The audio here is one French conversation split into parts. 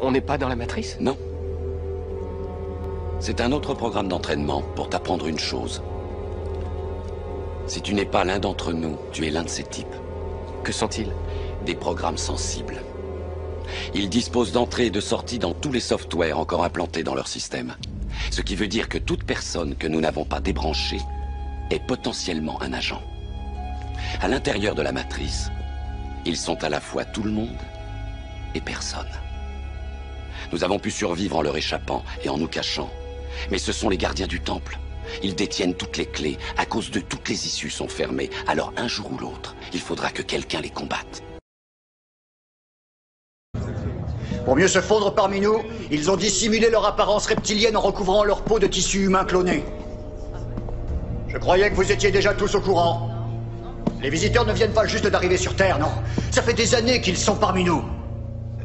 On n'est pas dans la matrice? Non. C'est un autre programme d'entraînement pour t'apprendre une chose. Si tu n'es pas l'un d'entre nous, tu es l'un de ces types. Que sont-ils? Des programmes sensibles. Ils disposent d'entrées et de sorties dans tous les softwares encore implantés dans leur système. Ce qui veut dire que toute personne que nous n'avons pas débranchée est potentiellement un agent. À l'intérieur de la matrice, ils sont à la fois tout le monde et personne. Nous avons pu survivre en leur échappant et en nous cachant. Mais ce sont les gardiens du temple. Ils détiennent toutes les clés. À cause d'eux, toutes les issues sont fermées. Alors un jour ou l'autre, il faudra que quelqu'un les combatte. Pour mieux se fondre parmi nous, ils ont dissimulé leur apparence reptilienne en recouvrant leur peau de tissu humain cloné. Je croyais que vous étiez déjà tous au courant. Les visiteurs ne viennent pas juste d'arriver sur Terre, non. Ça fait des années qu'ils sont parmi nous.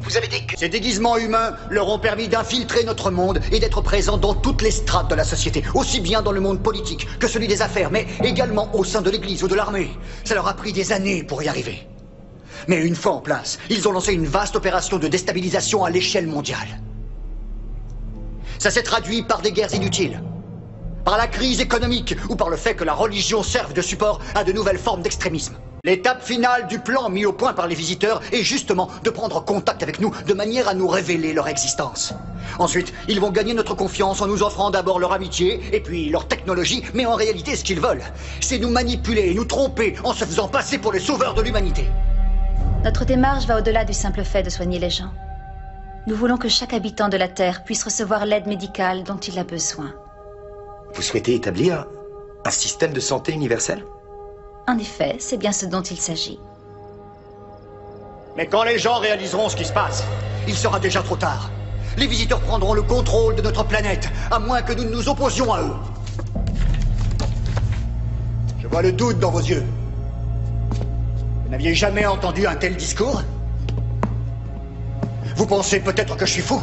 Vous avez dit que ces déguisements humains leur ont permis d'infiltrer notre monde et d'être présents dans toutes les strates de la société, aussi bien dans le monde politique que celui des affaires, mais également au sein de l'Église ou de l'armée. Ça leur a pris des années pour y arriver. Mais une fois en place, ils ont lancé une vaste opération de déstabilisation à l'échelle mondiale. Ça s'est traduit par des guerres inutiles, par la crise économique ou par le fait que la religion serve de support à de nouvelles formes d'extrémisme. L'étape finale du plan mis au point par les visiteurs est justement de prendre contact avec nous de manière à nous révéler leur existence. Ensuite, ils vont gagner notre confiance en nous offrant d'abord leur amitié et puis leur technologie, mais en réalité ce qu'ils veulent, c'est nous manipuler et nous tromper en se faisant passer pour les sauveurs de l'humanité. Notre démarche va au-delà du simple fait de soigner les gens. Nous voulons que chaque habitant de la Terre puisse recevoir l'aide médicale dont il a besoin. Vous souhaitez établir un système de santé universel? En effet, c'est bien ce dont il s'agit. Mais quand les gens réaliseront ce qui se passe, il sera déjà trop tard. Les visiteurs prendront le contrôle de notre planète, à moins que nous ne nous opposions à eux. Je vois le doute dans vos yeux. Vous n'aviez jamais entendu un tel discours? Vous pensez peut-être que je suis fou?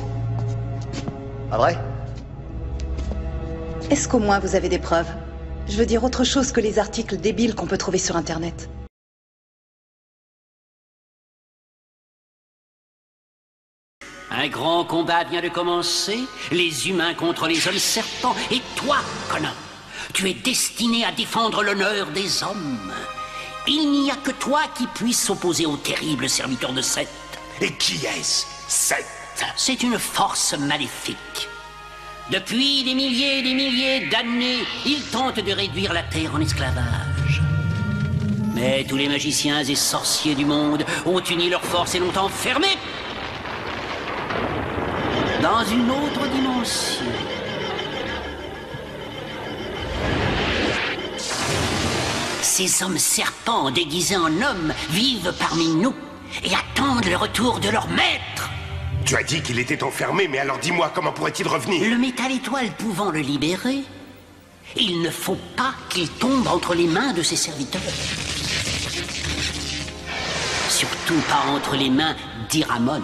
Pas vrai? Est-ce qu'au moins vous avez des preuves? Je veux dire autre chose que les articles débiles qu'on peut trouver sur Internet. Un grand combat vient de commencer, les humains contre les hommes serpents. Et toi, Connor, tu es destiné à défendre l'honneur des hommes. Il n'y a que toi qui puisses s'opposer au terrible serviteur de Seth. Et qui est-ce, Seth? C'est une force maléfique. Depuis des milliers d'années, il tente de réduire la Terre en esclavage. Mais tous les magiciens et sorciers du monde ont uni leurs forces et l'ont enfermé dans une autre dimension. Ces hommes serpents déguisés en hommes vivent parmi nous et attendent le retour de leur maître. Tu as dit qu'il était enfermé, mais alors dis-moi, comment pourrait-il revenir? Le métal étoile pouvant le libérer, il ne faut pas qu'il tombe entre les mains de ses serviteurs. Surtout pas entre les mains d'Iramon.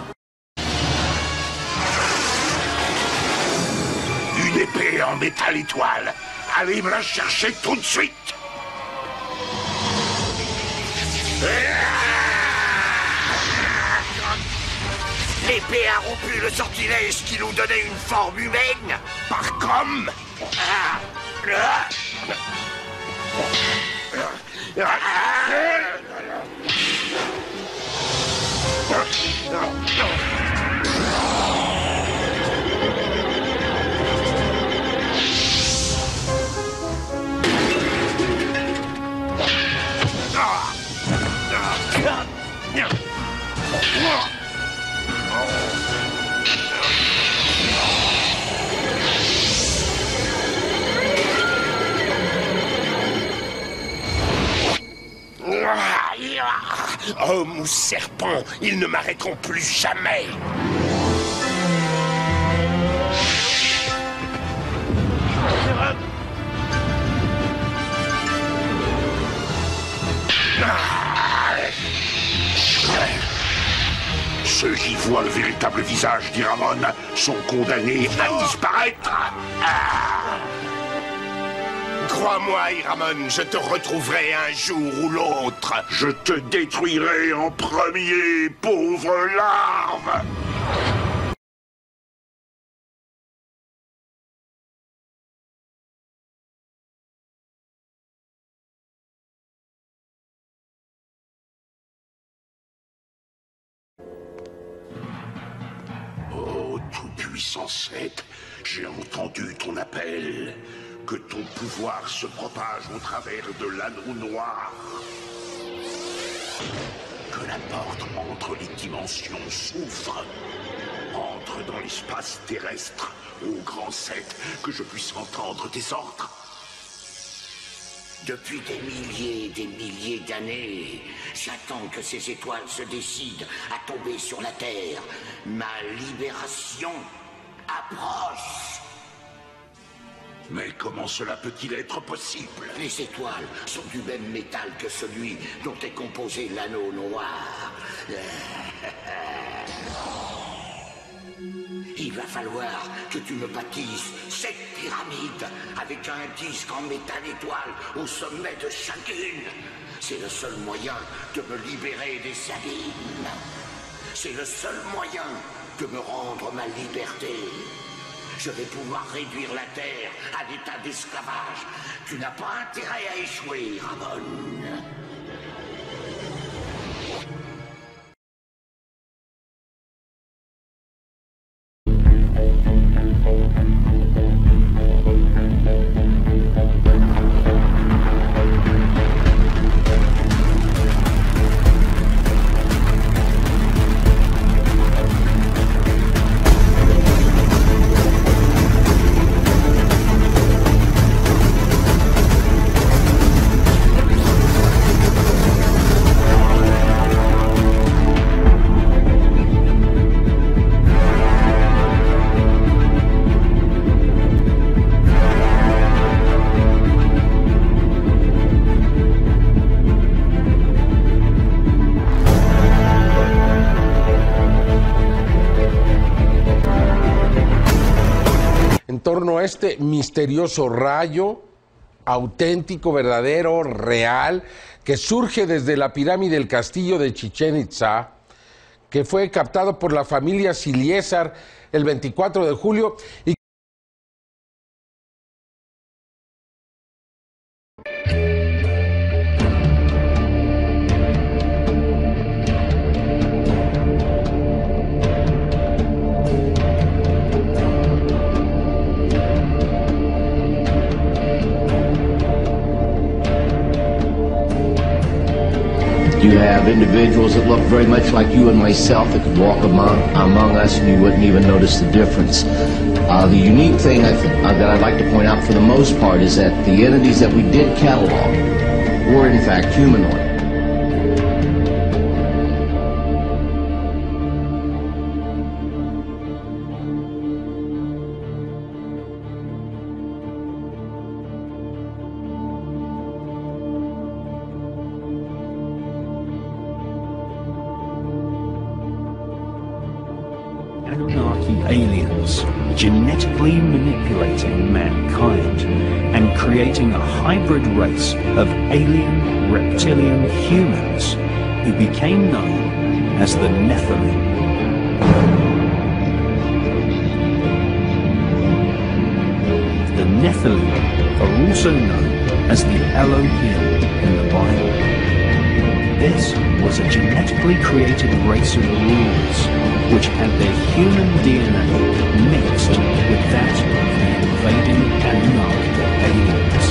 Une épée en métal étoile. Allez me la chercher tout de suite. L'épée a rompu le sortilège qui nous donnait une forme humaine. Par comme. Homme ou serpent, ils ne m'arrêteront plus jamais. Ceux qui voient le véritable visage d'Iramon sont condamnés à disparaître. Crois-moi, Iramon, je te retrouverai un jour ou l'autre. Je te détruirai en premier, pauvre larve. tout-puissant Seth, j'ai entendu ton appel. Que ton pouvoir se propage au travers de l'anneau noir. Que la porte entre les dimensions s'ouvre. Entre dans l'espace terrestre, ô grand Seth, que je puisse entendre tes ordres. Depuis des milliers d'années, j'attends que ces étoiles se décident à tomber sur la Terre. Ma libération approche. Mais comment cela peut-il être possible? Les étoiles sont du même métal que celui dont est composé l'anneau noir. Il va falloir que tu me bâtisses cette pyramide avec un disque en métal étoile au sommet de chacune. C'est le seul moyen de me libérer des abîmes. C'est le seul moyen de me rendre ma liberté. Je vais pouvoir réduire la Terre à l'état d'esclavage. Tu n'as pas intérêt à échouer, Ramon. En torno a este misterioso rayo auténtico, verdadero, real, que surge desde la pirámide del castillo de Chichén Itzá, que fue captado por la familia Siliésar el 24 de julio y You have individuals that look very much like you and myself that could walk among us and you wouldn't even notice the difference. The unique thing that I'd like to point out for the most part is that the entities that we did catalog were in fact humanoid. Anunnaki aliens genetically manipulating mankind and creating a hybrid race of alien reptilian humans who became known as the Nephilim. The Nephilim are also known as the Elohim in the Bible. This was a genetically created race of rulers which had their human DNA mixed with that of the invading Anunnaki aliens.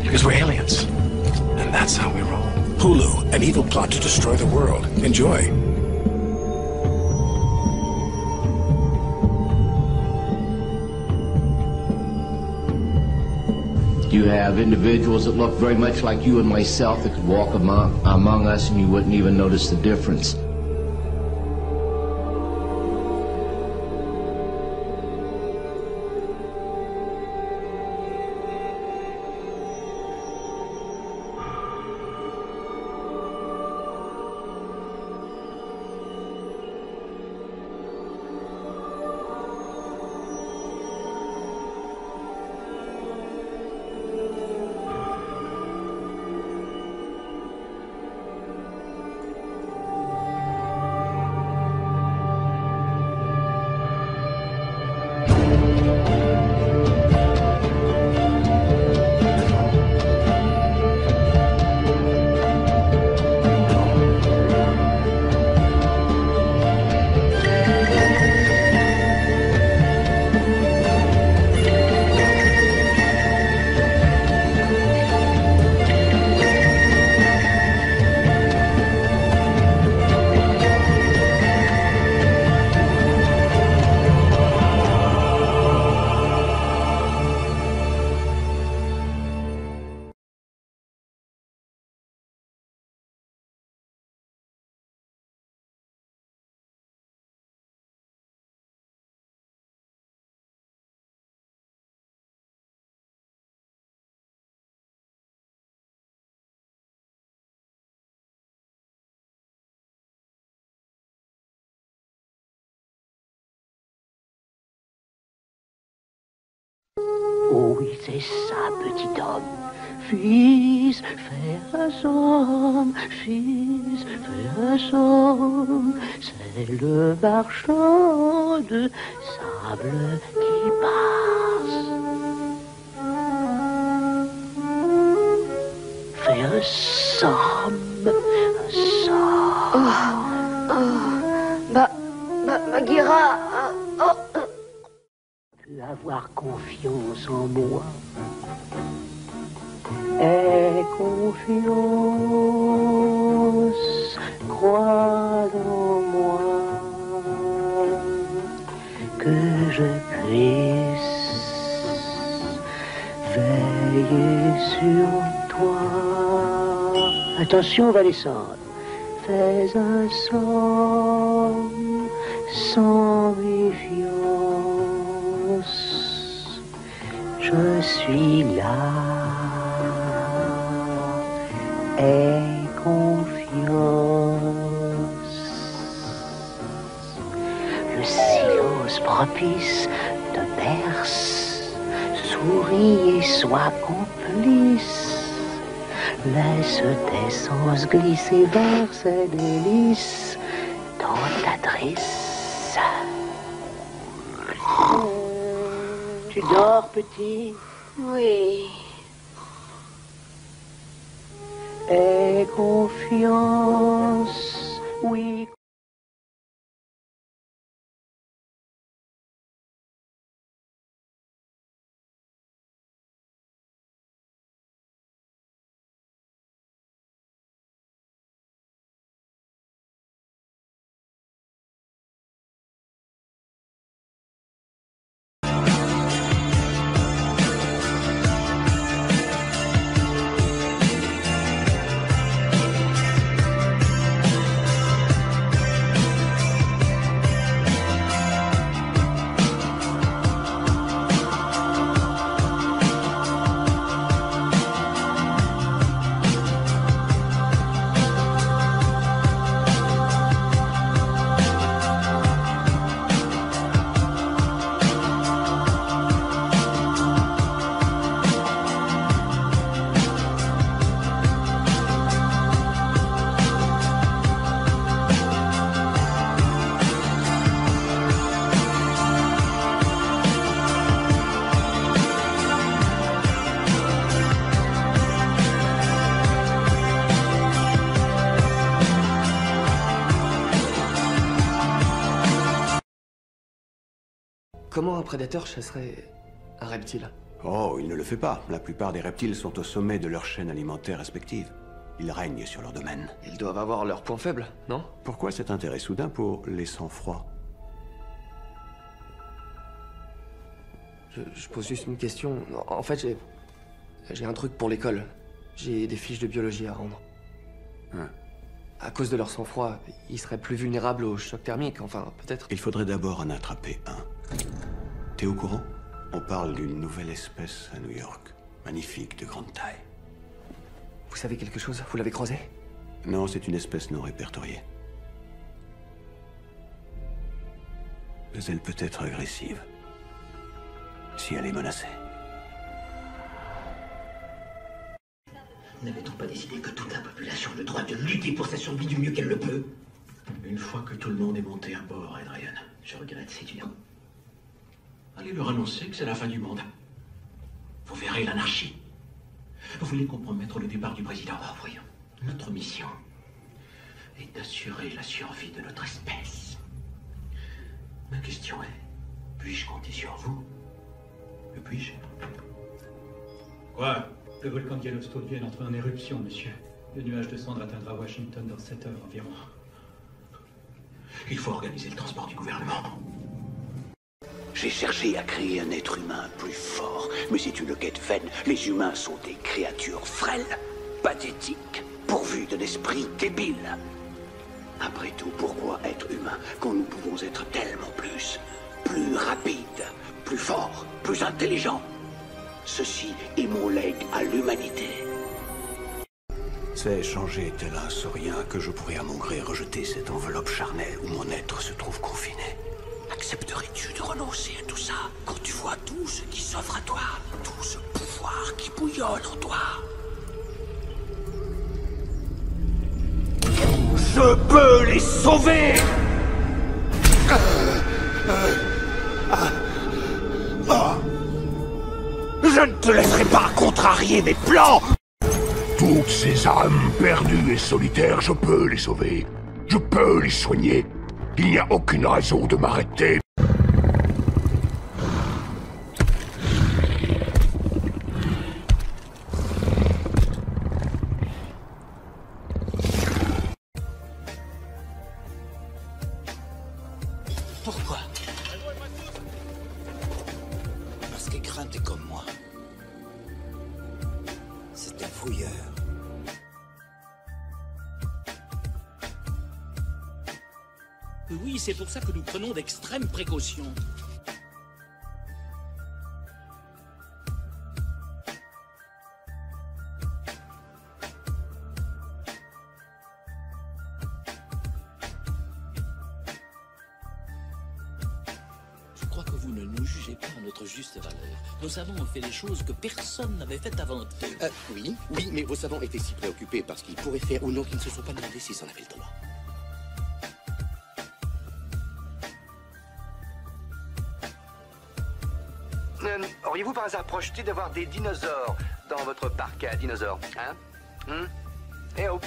Because we're aliens. And that's how we roll. Hulu, an evil plot to destroy the world. Enjoy. You have individuals that look very much like you and myself that could walk among us and you wouldn't even notice the difference. Oh oui, c'est ça, petit homme. Fils, fais un somme, fils, fais un somme. C'est le marchand de sable qui passe. Fais un somme, un somme. Bagheera, Tu peux avoir confiance en moi. Aie confiance, crois en moi, que je puisse veiller sur toi. Attention, on va descendre. Fais un somme sans méfiance. Je suis là. Aie confiance. Le silence propice te berce. Souris et sois complice. Laisse tes sens glisser vers ces délices dans ta drisse. Tu dors, petit? Oui. Aie confiance, oui. Comment un prédateur chasserait un reptile? Oh, il ne le fait pas. La plupart des reptiles sont au sommet de leur chaîne alimentaire respective. Ils règnent sur leur domaine. Ils doivent avoir leurs points faibles, non? Pourquoi cet intérêt soudain pour les sang-froids? Je pose juste une question. En fait, j'ai un truc pour l'école. J'ai des fiches de biologie à rendre. Hein. À cause de leur sang-froid, ils seraient plus vulnérables au choc thermique, enfin, peut-être. Il faudrait d'abord en attraper un. T'es au courant? On parle d'une nouvelle espèce à New York. Magnifique, de grande taille. Vous savez quelque chose? Vous l'avez croisé? Non, c'est une espèce non répertoriée. Mais elle peut être agressive. Si elle est menacée. N'avait-on pas décidé que toute la population a le droit de lutter pour sa survie du mieux qu'elle le peut? Une fois que tout le monde est monté à bord, Adrian, je regrette ces étudiants. Allez leur annoncer que c'est la fin du monde. Vous verrez l'anarchie. Vous voulez compromettre le départ du président? Oh, voyons. Notre mission est d'assurer la survie de notre espèce. Ma question est, puis-je compter sur vous? Le puis-je? Quoi? Le volcan de Yellowstone vient d'entrer en éruption, monsieur. Le nuage de cendres atteindra Washington dans 7 heures environ. Il faut organiser le transport du gouvernement. J'ai cherché à créer un être humain plus fort, mais c'est une quête vaine. Les humains sont des créatures frêles, pathétiques, pourvues d'un esprit débile. Après tout, pourquoi être humain quand nous pouvons être tellement plus rapides, plus forts, plus intelligents? Ceci est mon legs à l'humanité. C'est changer tel un saurien que je pourrais à mon gré rejeter cette enveloppe charnelle où mon être se trouve confiné. Accepterais-tu de renoncer à tout ça quand tu vois tout ce qui s'offre à toi? fiole en toi. Je peux les sauver! Je ne te laisserai pas contrarier mes plans! Toutes ces âmes perdues et solitaires, je peux les sauver. Je peux les soigner. Il n'y a aucune raison de m'arrêter. Pourquoi? Parce qu'Écrin est comme moi. C'est un fouilleur. Oui, c'est pour ça que nous prenons d'extrêmes précautions. Je crois que vous ne nous jugez pas à notre juste valeur. Nos savants ont fait des choses que personne n'avait faites avant eux. Oui, mais vos savants étaient si préoccupés par ce qu'ils pourraient faire ou non qu'ils ne se sont pas demandé s'ils en avaient le droit. Auriez-vous par hasard projeté d'avoir des dinosaures dans votre parc à dinosaures, hein? Eh oh!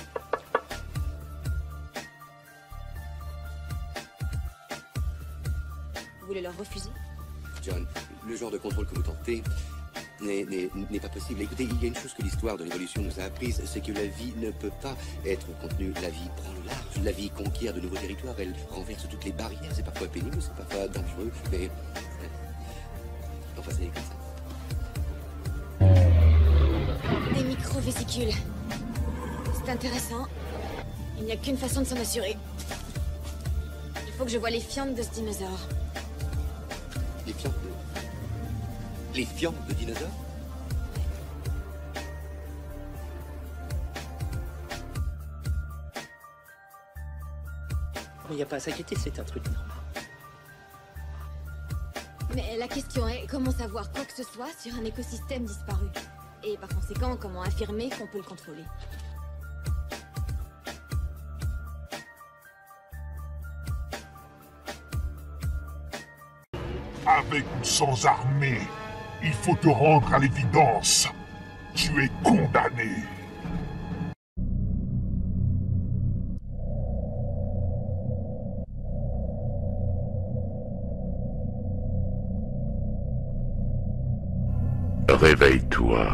Vous voulez leur refuser? John, le genre de contrôle que vous tentez n'est pas possible. Écoutez, il y a une chose que l'histoire de l'évolution nous a apprise, c'est que la vie ne peut pas être contenue. La vie prend le large, la vie conquiert de nouveaux territoires, elle renverse toutes les barrières. C'est parfois pénible, c'est parfois dangereux, mais... Enfin, c'est comme ça. Des micro-vésicules. C'est intéressant. Il n'y a qu'une façon de s'en assurer. Il faut que je voie les fientes de ce dinosaure. Les fientes de... Les fientes de dinosaures? Il n'y a pas à s'inquiéter, c'est un truc normal. Mais la question est, comment savoir quoi que ce soit sur un écosystème disparu? Et par conséquent, comment affirmer qu'on peut le contrôler? Avec ou sans armée, il faut te rendre à l'évidence. Tu es condamné. Réveille-toi.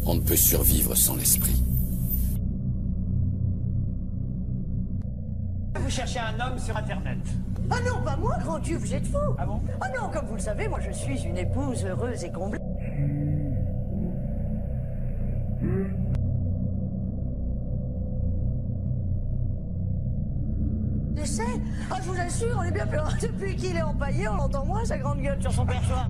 On ne peut survivre sans l'esprit. Vous cherchez un homme sur Internet. Ah non, pas moi, grand Dieu, vous êtes fou. Ah bon? Ah non, comme vous le savez, moi je suis une épouse heureuse et comblée. Je sais. Ah, je vous assure, on est bien peur. Depuis qu'il est empaillé, on l'entend moins, sa grande gueule sur son perchoir.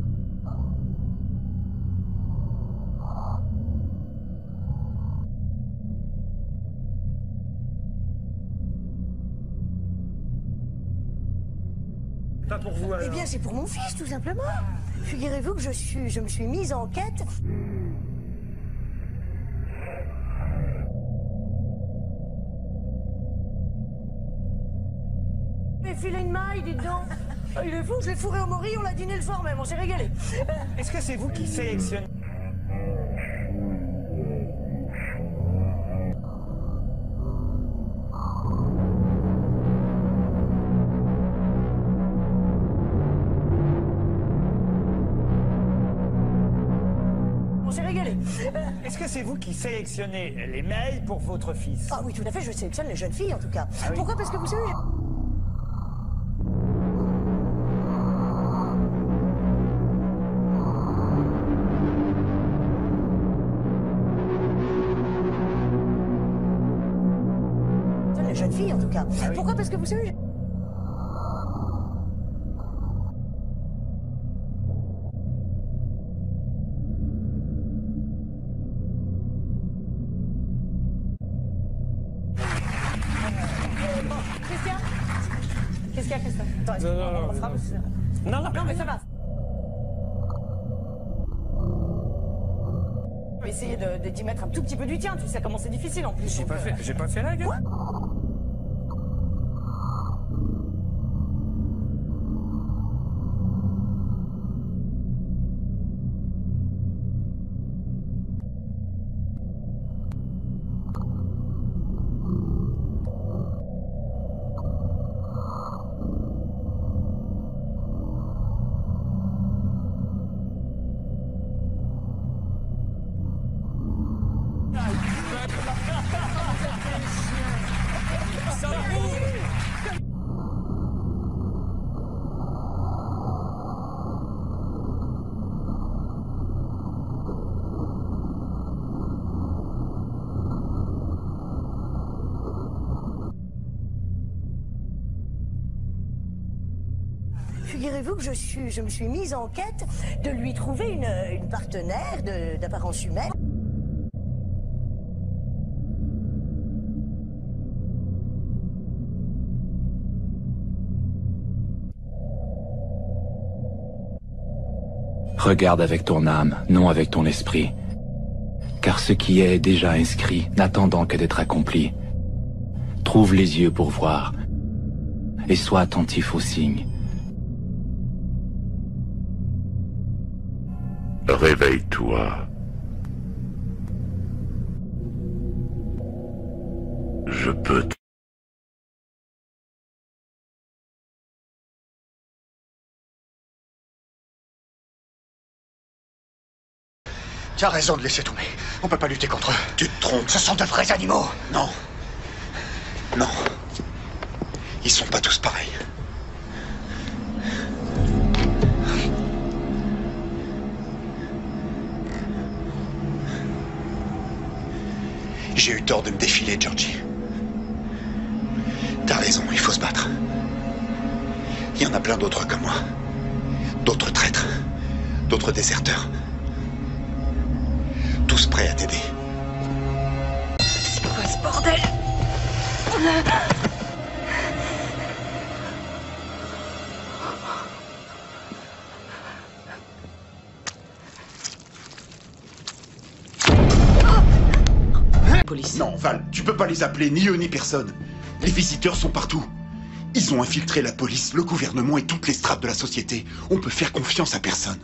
Pas pour vous, alors? Eh bien, c'est pour mon fils, tout simplement. Figurez-vous que je me suis mise en quête. Mais filez une maille, dites donc. Il est fou, je l'ai fourré au mori, on l'a dîné le soir même, on s'est régalé. Est-ce que c'est vous qui sélectionnez? Est-ce que c'est vous qui sélectionnez les mails pour votre fils? Ah oui, tout à fait, je sélectionne les jeunes filles en tout cas. Ah oui. Pourquoi? Parce que vous savez... Les jeunes filles en tout cas. Ah oui. Pourquoi? Parce que vous savez... Non, mais ça va. Essayer d'y mettre un tout petit peu du tien, tu sais comment c'est difficile en plus. J'ai pas fait la gueule. Figurez-vous que je me suis mise en quête de lui trouver une partenaire d'apparence humaine. Regarde avec ton âme, non avec ton esprit. Car ce qui est déjà inscrit, n'attendant que d'être accompli. Trouve les yeux pour voir, et sois attentif aux signes. Réveille-toi. Je peux te... Tu as raison de laisser tomber. On peut pas lutter contre eux. Tu te trompes. Ce sont de vrais animaux. Non. Non. Ils sont pas tous pareils. J'ai eu tort de me défiler, Georgie. T'as raison, il faut se battre. Il y en a plein d'autres comme moi. D'autres traîtres. D'autres déserteurs. Tous prêts à t'aider. C'est quoi ce bordel? Police. Non, Val, tu peux pas les appeler, ni eux ni personne. Les visiteurs sont partout. Ils ont infiltré la police, le gouvernement et toutes les strates de la société. On peut faire confiance à personne.